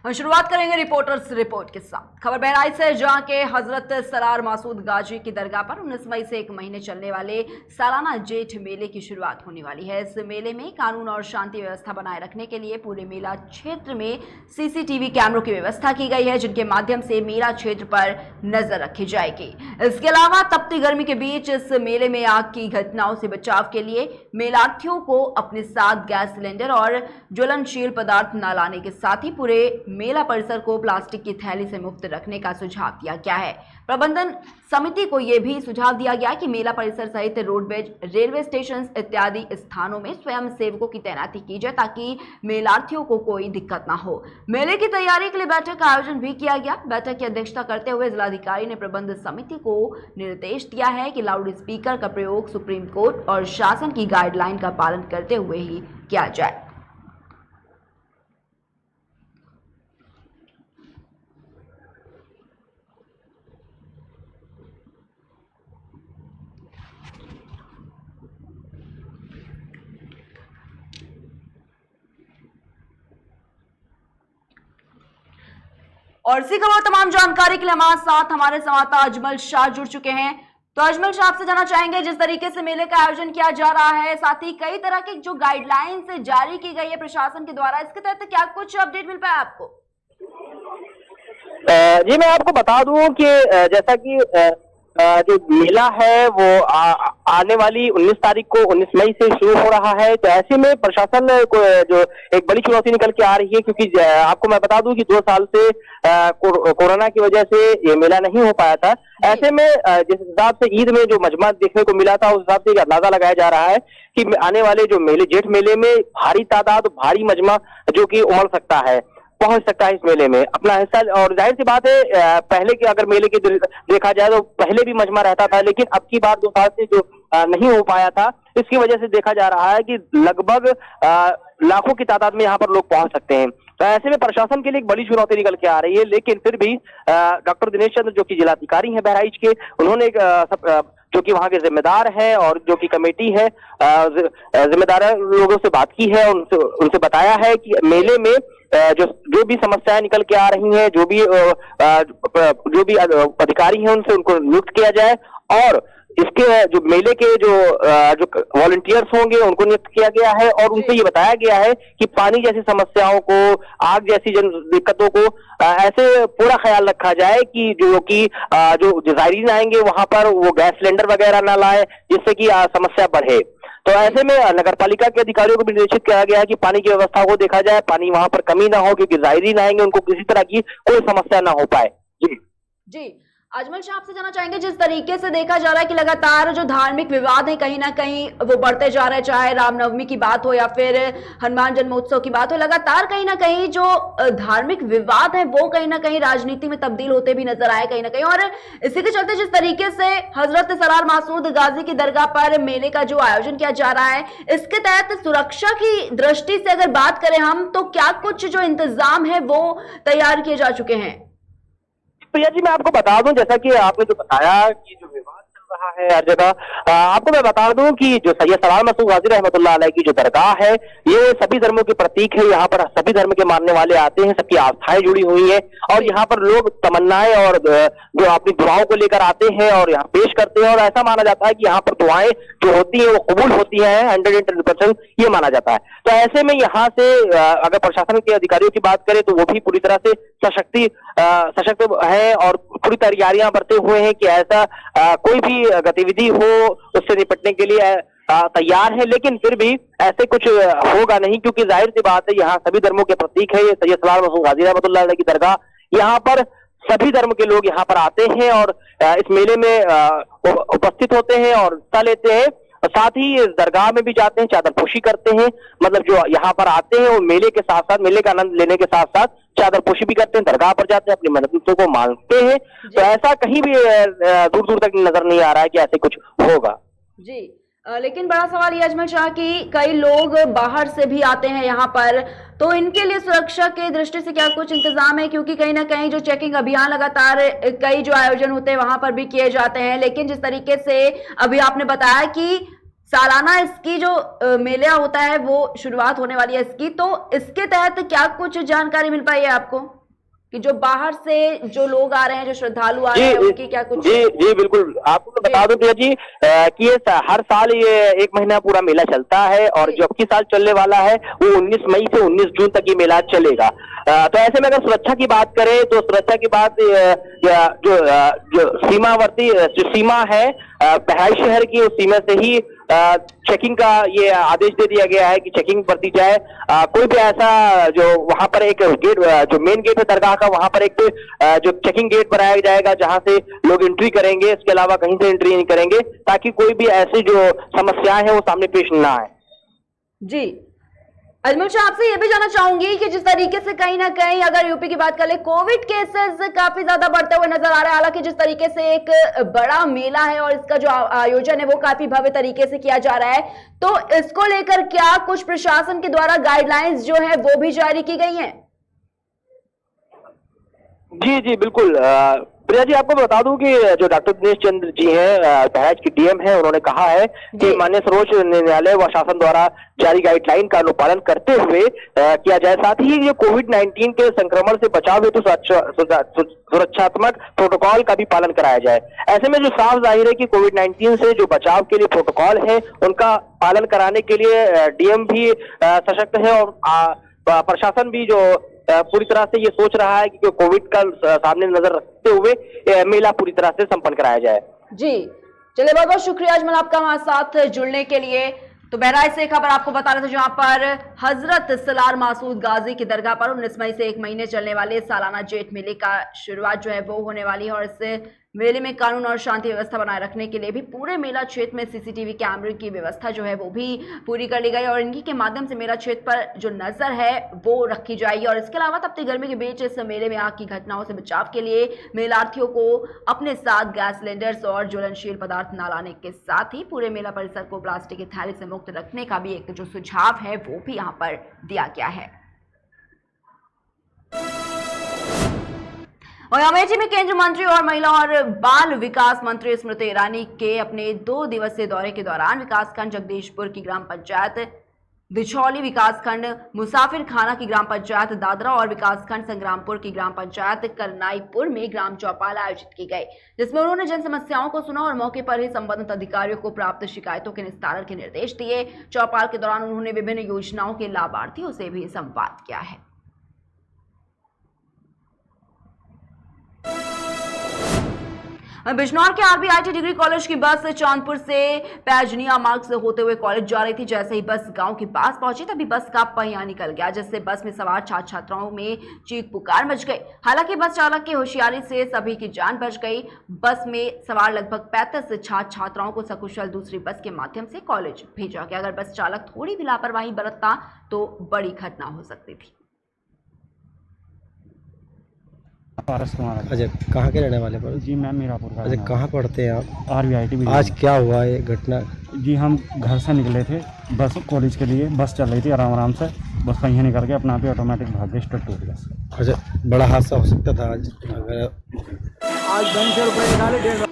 हम शुरुआत करेंगे रिपोर्टर्स रिपोर्ट के साथ। खबर बहराइच से, जहां के हजरत सरार मासूद गाजी की दरगाह पर 19 मई से 1 महीने चलने वाले सालाना जेठ मेले की शुरुआत होने वाली है। इस मेले में कानून और शांति व्यवस्था बनाए रखने के लिए पूरे मेला क्षेत्र में सीसीटीवी कैमरों की व्यवस्था की गई है, जिनके माध्यम से मेला क्षेत्र पर नजर रखी जाएगी। इसके अलावा तपती गर्मी के बीच इस मेले में आग की घटनाओं से बचाव के लिए मेलार्थियों को अपने साथ गैस सिलेंडर और ज्वलनशील पदार्थ न लाने के साथ ही पूरे मेला परिसर को प्लास्टिक की थैली से मुक्त रखने का सुझाव दिया गया है। प्रबंधन समिति को यह भी सुझाव दिया गया कि मेला परिसर सहित रोडवेज, रेलवे स्टेशन इत्यादि स्थानों में स्वयं सेवकों की तैनाती की जाए, ताकि मेलार्थियों को कोई दिक्कत ना हो। मेले की तैयारी के लिए बैठक का आयोजन भी किया गया। बैठक की अध्यक्षता करते हुए जिलाधिकारी ने प्रबंध समिति को निर्देश दिया है कि लाउड स्पीकर का प्रयोग सुप्रीम कोर्ट और शासन की गाइडलाइन का पालन करते हुए ही किया जाए। और इसी खबर तमाम जानकारी के लिए हमारे साथ हमारे संवाददाता अजमल शाह जुड़ चुके हैं। तो अजमल शाह, आपसे जानना चाहेंगे, जिस तरीके से मेले का आयोजन किया जा रहा है, साथ ही कई तरह की जो गाइडलाइंस जारी की गई है प्रशासन के द्वारा, इसके तहत क्या कुछ अपडेट मिल पाया आपको? जी, मैं आपको बता दूं कि जैसा कि जो मेला है वो आने वाली 19 तारीख को 19 मई से शुरू हो रहा है। तो ऐसे में प्रशासन को जो एक बड़ी चुनौती निकल के आ रही है, क्योंकि आपको मैं बता दूं कि 2 साल से कोरोना की वजह से ये मेला नहीं हो पाया था। ऐसे में जिस हिसाब से ईद में जो मजमा देखने को मिला था, उस हिसाब से अंदाजा लगाया जा रहा है कि आने वाले जो मेले, जेठ मेले में भारी तादाद, भारी मजमा जो कि उमड़ सकता है, पहुंच सकता है इस मेले में अपना हिस्सा। और जाहिर सी बात है, पहले के अगर मेले की देखा जाए तो पहले भी मजमा रहता था, लेकिन अब की बार 2 साल से जो नहीं हो पाया था, इसकी वजह से देखा जा रहा है कि लगभग लाखों की तादाद में यहाँ पर लोग पहुंच सकते हैं। तो ऐसे में प्रशासन के लिए एक बड़ी चुनौती निकल के आ रही है। लेकिन फिर भी डॉक्टर दिनेश चंद्र जो कि जिलाधिकारी हैं बहराइच के, उन्होंने जो कि वहां के जिम्मेदार हैं और जो कि कमेटी है, जिम्मेदार लोगों से बात की है, उनसे बताया है कि मेले में जो भी समस्याएं निकल के आ रही हैं, जो भी अधिकारी हैं, उनको नियुक्त किया जाए और इसके जो मेले के जो वॉलंटियर्स होंगे उनको नियुक्त किया गया है और उनसे ये बताया गया है कि पानी जैसी समस्याओं को, आग जैसी दिक्कतों को ऐसे पूरा ख्याल रखा जाए कि जो जायरीन आएंगे वहां पर वो गैस सिलेंडर वगैरह ना लाए, जिससे कि समस्या बढ़े। तो ऐसे में नगर पालिका के अधिकारियों को भी निर्देशित किया गया है कि पानी की व्यवस्था को देखा जाए, पानी वहां पर कमी ना हो, क्योंकि जायरीन आएंगे उनको किसी तरह की कोई समस्या ना हो पाए। जी अजमल शाह, आपसे जानना चाहेंगे, जिस तरीके से देखा जा रहा है कि लगातार जो धार्मिक विवाद है कहीं ना कहीं वो बढ़ते जा रहे हैं, चाहे रामनवमी की बात हो या फिर हनुमान जन्मोत्सव की बात हो, लगातार कहीं ना कहीं जो धार्मिक विवाद है वो कहीं ना कहीं राजनीति में तब्दील होते भी नजर आए कहीं ना कहीं। और इसी के चलते जिस तरीके से हजरत सरार मासूद गाजी की दरगाह पर मेले का जो आयोजन किया जा रहा है, इसके तहत सुरक्षा की दृष्टि से अगर बात करें हम, तो क्या कुछ जो इंतजाम है वो तैयार किए जा चुके हैं? प्रिया जी, मैं आपको बता दूं, जैसा कि आपने जो बताया कि जो विवाद चल रहा है हर जगह, आपको मैं बता दूं कि जो सैयद सरार मासूद गाजी रहमतुल्लाह अलैह की जो दरगाह है, ये सभी धर्मों के प्रतीक है। यहाँ पर सभी धर्म के मानने वाले आते हैं, सबकी आस्थाएं जुड़ी हुई हैं और यहाँ पर लोग तमन्नाएं और जो अपनी दुआओं को लेकर आते हैं और यहाँ पेश करते हैं। और ऐसा माना जाता है कि यहाँ पर दुआएं जो होती है वो कबूल होती है 110%, ये माना जाता है। तो ऐसे में यहाँ से अगर प्रशासन के अधिकारियों की बात करें तो वो भी पूरी तरह से सशक्त है और पूरी तैयारियां बरते हुए हैं कि ऐसा कोई भी गतिविधि हो उससे निपटने के लिए तैयार है। लेकिन फिर भी ऐसे कुछ होगा नहीं, क्योंकि जाहिर सी बात है यहाँ सभी धर्मों के प्रतीक है। ये सैयद सरार मासूद गाजी रहमतुल्लाह अलैह की दरगाह, यहाँ पर सभी धर्म के लोग यहाँ पर आते हैं और इस मेले में उपस्थित होते हैं और हिस्सा लेते हैं। साथ ही इस दरगाह में भी जाते हैं, चादरपोशी करते हैं। मतलब जो यहाँ पर आते हैं वो मेले के साथ साथ, मेले का आनंद लेने के साथ साथ चादरपोशी भी करते हैं, दरगाह पर जाते हैं, अपनी मन्नतों को मांगते हैं। तो ऐसा कहीं भी दूर दूर तक नजर नहीं आ रहा है कि ऐसे कुछ होगा। जी, लेकिन बड़ा सवाल ये अजमल शाह कि कई लोग बाहर से भी आते हैं यहाँ पर, तो इनके लिए सुरक्षा के दृष्टि से क्या कुछ इंतजाम है? क्योंकि कहीं ना कहीं जो चेकिंग अभियान लगातार कई जो आयोजन होते हैं वहां पर भी किए जाते हैं, लेकिन जिस तरीके से अभी आपने बताया कि सालाना इसकी जो मेला होता है वो शुरुआत होने वाली है इसकी, तो इसके तहत क्या कुछ जानकारी मिल पाई है आपको कि जो बाहर से जो लोग आ रहे हैं, जो श्रद्धालु आ रहे हैं, उनकी क्या कुछ? जी बिल्कुल, आपको तो बता दूं भैया जी कि ये हर साल ये 1 महीना पूरा मेला चलता है और जो अब की साल चलने वाला है वो 19 मई से 19 जून तक ये मेला चलेगा। तो ऐसे में अगर सुरक्षा की बात करें तो सुरक्षा की बात जो सीमावर्ती जो सीमा है बहराइच शहर की, उस सीमा से ही चेकिंग का ये आदेश दे दिया गया है कि चेकिंग बरती जाए। कोई भी ऐसा जो वहां पर एक गेट, जो मेन गेट है दरगाह का, वहां पर एक जो चेकिंग गेट बनाया जाएगा जहां से लोग एंट्री करेंगे, इसके अलावा कहीं से एंट्री नहीं करेंगे, ताकि कोई भी ऐसी जो समस्याएं हैं वो सामने पेश ना आए। जी अजमल शाह, आपसे ये भी जानना चाहूंगी कि जिस तरीके से कहीं ना कहीं अगर यूपी की बात करें, कोविड केसेस काफी ज्यादा बढ़ते हुए नजर आ रहे हैं। हालांकि जिस तरीके से एक बड़ा मेला है और इसका जो आयोजन है वो काफी भव्य तरीके से किया जा रहा है, तो इसको लेकर क्या कुछ प्रशासन के द्वारा गाइडलाइंस जो है वो भी जारी की गई हैं? जी बिल्कुल प्रिया जी, आपको बता दूं कि जो डॉक्टर दिनेश चंद्र जी हैं, बहराइच की डीएम है, उन्होंने कहा है कि माननीय सर्वोच्च न्यायालय व शासन द्वारा जारी गाइडलाइन का अनुपालन करते हुए किया जाए। साथ ही ये कोविड-19 के संक्रमण से बचाव हेतु सुरक्षात्मक प्रोटोकॉल का भी पालन कराया जाए। ऐसे में जो साफ जाहिर है कि कोविड-19 से जो बचाव के लिए प्रोटोकॉल है उनका पालन कराने के लिए डीएम भी सशक्त है और प्रशासन भी जो पूरी तरह से ये सोच रहा है कि कोविड का सामने नजर रखते हुए मेला पूरी तरह से संपन्न कराया जाए। जी चलिए, बहुत बहुत शुक्रिया अजमल आपका हमारे साथ जुड़ने के लिए। तो बहराइच से खबर आपको बता रहे थे जहां पर हजरत सलार मासूद गाजी की दरगाह पर 19 मई से 1 महीने चलने वाले सालाना जेठ मेले का शुरुआत जो है वो होने वाली है और इससे मेले में कानून और शांति व्यवस्था बनाए रखने के लिए भी पूरे मेला क्षेत्र में सीसीटीवी कैमरे की व्यवस्था जो है वो भी पूरी कर ली गई और इन्हीं के माध्यम से मेला क्षेत्र पर जो नजर है वो रखी जाएगी। और इसके अलावा तपती गर्मी के बीच इस मेले में आग की घटनाओं से बचाव के लिए मेलार्थियों को अपने साथ गैस सिलेंडर्स और ज्वलनशील पदार्थ न लाने के साथ ही पूरे मेला परिसर को प्लास्टिक की थैली से मुक्त रखने का भी एक जो सुझाव है वो भी यहाँ पर दिया गया है। और अमेठी में केंद्रीय मंत्री और महिला और बाल विकास मंत्री स्मृति ईरानी के अपने 2 दिवसीय दौरे के दौरान विकासखंड जगदीशपुर की ग्राम पंचायत बिछौली, विकासखंड मुसाफिर खाना की ग्राम पंचायत दादरा और विकासखंड संग्रामपुर की ग्राम पंचायत करनाईपुर में ग्राम चौपाल आयोजित की गई, जिसमें उन्होंने जन समस्याओं को सुना और मौके पर ही संबंधित अधिकारियों को प्राप्त शिकायतों के निस्तारण के निर्देश दिए। चौपाल के दौरान उन्होंने विभिन्न योजनाओं के लाभार्थियों से भी संवाद किया है। बिजनौर के आरबीआईटी डिग्री कॉलेज की बस चांदपुर से पैजनिया मार्ग से होते हुए कॉलेज जा रही थी। जैसे ही बस गांव के पास पहुंची तभी बस का पहिया निकल गया, जिससे बस में सवार छात्र छात्राओं में चीख पुकार मच गई। हालांकि बस चालक की होशियारी से सभी की जान बच गई। बस में सवार लगभग 35 छात्र छात्राओं को सकुशल दूसरी बस के माध्यम से कॉलेज भेजा गया। अगर बस चालक थोड़ी भी लापरवाही बरतता तो बड़ी घटना हो सकती थी। अच्छा, कहाँ के रहने वाले पर? जी मैं मीरापुर का। अच्छा, कहाँ पढ़ते हैं आप? आरबीआईटी। आज क्या हुआ ये घटना? जी हम घर से निकले थे बस कॉलेज के लिए, बस चल रही थी आराम आराम से, बस पहिया निकल के अपना आप ही ऑटोमेटिक भाग गई, स्टार्ट टूट गया। अच्छा, बड़ा हादसा हो सकता था आज अगर बैंक से रुपए निकाले 1.5 लाख।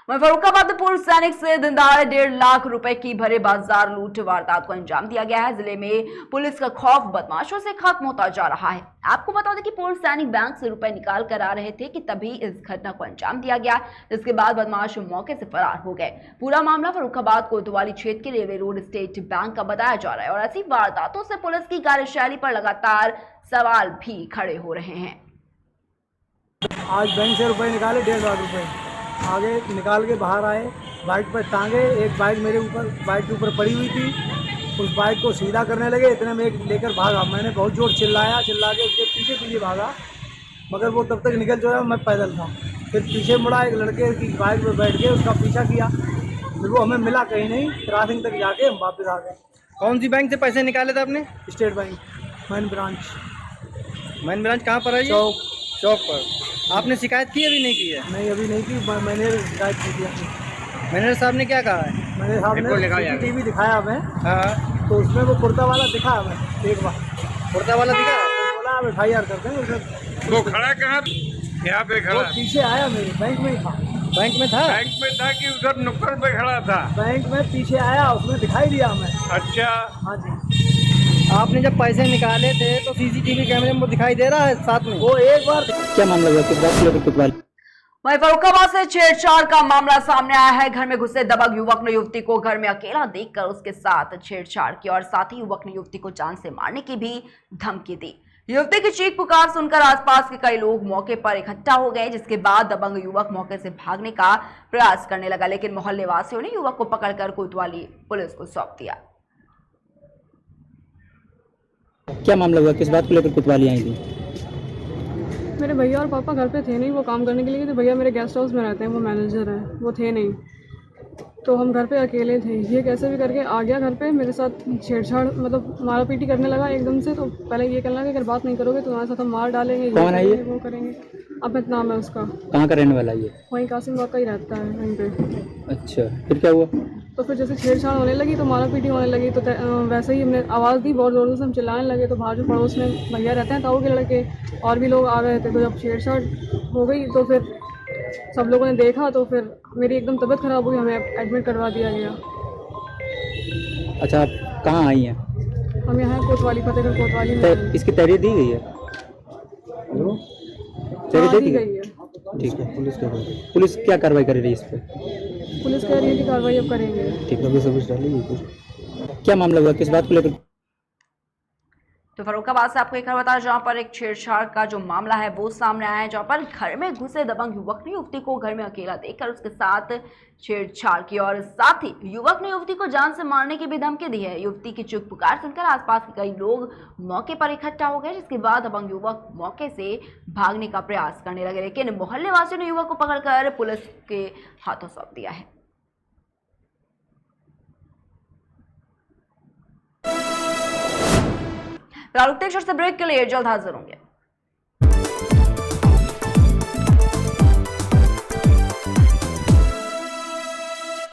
वहीं फर्रुखाबाद पूर्व सैनिक से दिन दहाड़े 1.5 लाख रुपए की भरे बाजार लूट वारदात को अंजाम दिया गया है। जिले में पुलिस का खौफ बदमाशों से खत्म होता जा रहा है। आपको बता दें कि पूर्व सैनिक बैंक से रुपए निकाल कर आ रहे थे कि तभी इस घटना को अंजाम दिया गया, जिसके बाद बदमाश मौके से फरार हो गए। पूरा मामला फर्रुखाबाद कोतवाली क्षेत्र के रेलवे रोड स्टेट बैंक का बताया जा रहा है और ऐसी वारदातों से पुलिस की कार्यशैली पर लगातार सवाल भी खड़े हो रहे हैं। आज बैंक से रुपए निकाले 1.5 लाख रुपए, आगे निकाल के बाहर आए, बाइक पर टांगे, एक बाइक मेरे ऊपर, बाइक के ऊपर पड़ी हुई थी, उस बाइक को सीधा करने लगे, इतने में एक लेकर भागा। मैंने बहुत जोर चिल्ला के उसके पीछे पीछे भागा, मगर वो तब तक निकल चुका, मैं पैदल था। फिर पीछे मुड़ा, एक लड़के की बाइक पर बैठ के उसका पीछा किया, फिर वो हमें मिला कहीं नहीं, क्रॉसिंग तक जाके हम वापस आ गए। कौन सी बैंक से पैसे निकाले थे आपने? State bank main branch. Main branch कहाँ पर है? चौक पर। आपने शिकायत की अभी नहीं की है? नहीं, अभी नहीं की, मैंने शिकायत की थी। मैनेजर साहब ने क्या कहा है? मैंने साहब ने CCTV दिखाया हमें। हाँ, तो उसमें वो कुर्ता वाला दिखा हमें एक बार। कुर्ता वाला दिखा? बोला आप FIR करते हैं। वो खड़ा कहाँ? यहाँ पे खड़ा? वो पीछे आया, मेरे बैंक में ही था। बैंक में था? बैंक में था कि उधर नुक्कड़ पे खड़ा था? बैंक में पीछे आया, उसमें दिखाई दिया हमें। अच्छा, हाँ जी। आपने जब पैसे निकाले थे तो सीसीटीवी कैमरे में वो दिखाई दे रहा है साथ में? वो एक बार क्या मामला हुआ, किस बात को लेकर कोतवाली? वहीं फर्रुखाबाद से छेड़छाड़ का मामला सामने आया है। घर में घुसे दबंग युवक ने युवती को घर में अकेला देखकर उसके साथ छेड़छाड़ की और साथ ही युवक ने युवती को जान से मारने की भी धमकी दी। युवती की चीख पुकार सुनकर आसपास के कई लोग मौके पर इकट्ठा हो गए, जिसके बाद दबंग युवक मौके से भागने का प्रयास करने लगा, लेकिन मोहल्ले वासियों ने युवक को पकड़कर कोतवाली पुलिस को सौंप दिया। क्या मामला हुआ, किस बात को लेकर कोतवाली आई थी? मेरे भैया और पापा घर पे थे नहीं, वो काम करने के लिए गए थे। भैया मेरे गेस्ट हाउस में रहते हैं, वो मैनेजर है, वो थे नहीं, तो हम घर पे अकेले थे। ये कैसे भी करके आ गया घर पे, मेरे साथ छेड़छाड़ मतलब मारा पीटी करने लगा एकदम से। तो पहले ये कहने लगा कि अगर बात नहीं करोगे तो तुम्हारे साथ हम मार डालेंगे, कौन है ये? वो करेंगे। अमित नाम है उसका। कहाँ का रहने वाला ये? वहीं कासिम बाग का ही रहता है वहीं पे। अच्छा, फिर क्या हुआ? तो फिर जैसे छेड़छाड़ होने लगी तो मारा पीटी होने लगी, तो वैसे ही हमने आवाज़ दी बहुत ज़ोर से, हम चिल्लाने लगे। तो बाहर जो पड़ोस में भैया रहते हैं ताऊ के लड़के और भी लोग आ गए थे। तो जब छेड़छाड़ हो गई तो फिर सब लोगों ने देखा, तो फिर मेरी एकदम तबीयत ख़राब हुई, हमें एडमिट करवा दिया गया। अच्छा, आप कहाँ आई हैं? हम यहाँ कोतवाली, फतेहगढ़ कोतवाली में। इसकी तहरीर दी गई है? हाँ, दी गई है। ठीक है, पुलिस क्या कार्रवाई कर रही है इस पर? पुलिस कह रही है कि कार्रवाई अब करेंगे। ठीक है, सब डालेगी। क्या मामला हुआ, किस बात को लेकर? तो फर्रुखाबाद से आपको एक खबर बता, जहां पर एक छेड़छाड़ का जो मामला है वो सामने आया है, जहां पर घर में घुसे दबंग युवक ने युवती को घर में अकेला देखकर उसके साथ छेड़छाड़ की और साथ ही युवक ने युवती को जान से मारने की भी धमकी दी है। युवती की चीख पुकार सुनकर आसपास के कई लोग मौके पर इकट्ठा हो गए, जिसके बाद दबंग युवक मौके से भागने का प्रयास करने लगे, लेकिन मोहल्ले वासियों ने युवक को पकड़कर पुलिस के हाथों सौंप दिया है। रुकते हैं, ब्रेक के लिए जल्द हाजिर होंगे।